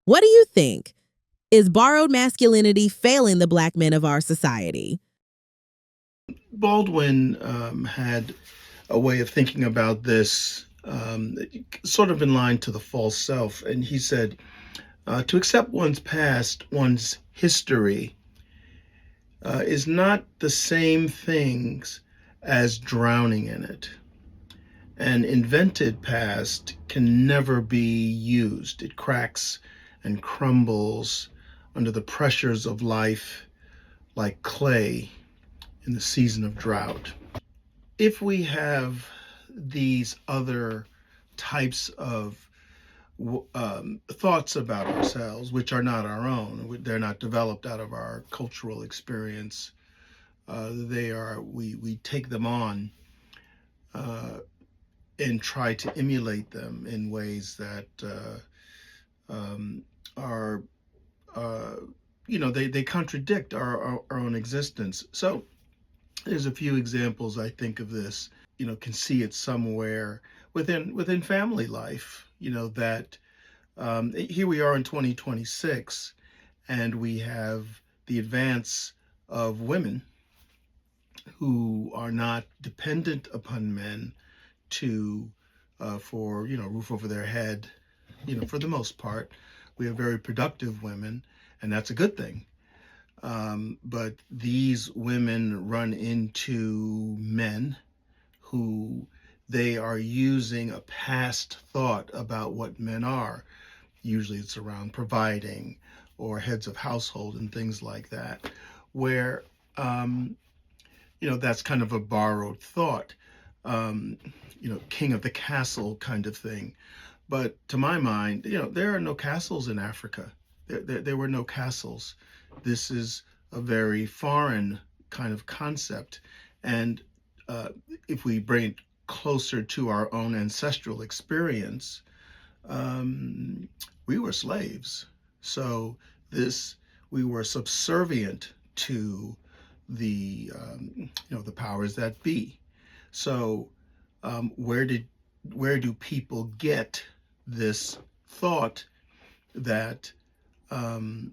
What do you think? Is borrowed masculinity failing the Black men of our society? Baldwin had a way of thinking about this, sort of in line to the false self. And he said, to accept one's past, one's history, is not the same things as drowning in it. An invented past can never be used. It cracks and crumbles under the pressures of life like clay in the season of drought. If we have these other types of thoughts about ourselves, which are not our own, they're not developed out of our cultural experience. We take them on uh, and try to emulate them in ways that um, are, uh, they contradict our own existence. So there's a few examples I think of this. Can see it somewhere within family life. That here we are in 2026, and we have the advance of women who are not dependent upon men to for roof over their head. For the most part, we have very productive women, and that's a good thing. But these women run into men who they are using a past thought about what men are. Usually it's around providing or heads of household and things like that, where, um, that's kind of a borrowed thought, um, king of the castle kind of thing. But to my mind, there are no castles in Africa. There were no castles. This is a very foreign kind of concept. And uh, if we bring it closer to our own ancestral experience, um, we were slaves. So this we were subservient to the powers that be. So where do people get this thought that um,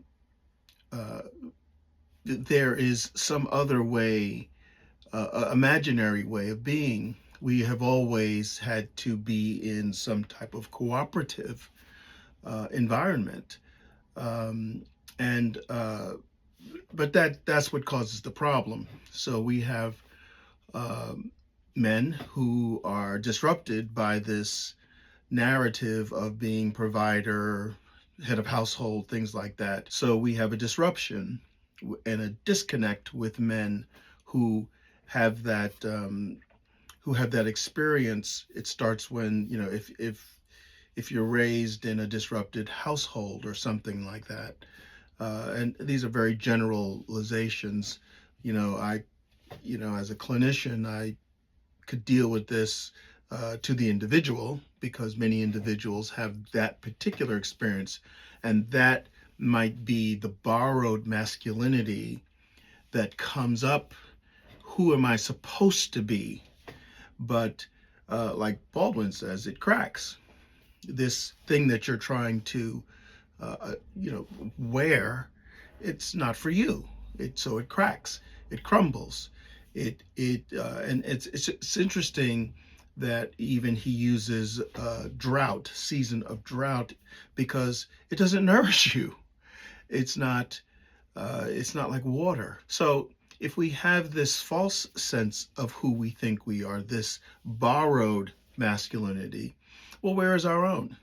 uh, there is some other way, imaginary way of being? We have always had to be in some type of cooperative environment, um, and but that's what causes the problem. So we have um, men who are disrupted by this narrative of being provider, head of household, things like that. So we have a disruption and a disconnect with men who have that experience. It starts when if you're raised in a disrupted household or something like that. And these are very generalizations. I as a clinician, I could deal with this to the individual because many individuals have that particular experience, and that might be the borrowed masculinity that comes up. Who am I supposed to be? But like Baldwin says, it cracks. This thing that you're trying to, wear, it's not for you. So it cracks, it crumbles, and it's interesting that even he uses drought, season of drought, because it doesn't nourish you. It's not it's not like water. So if we have this false sense of who we think we are, this borrowed masculinity, well, where is our own?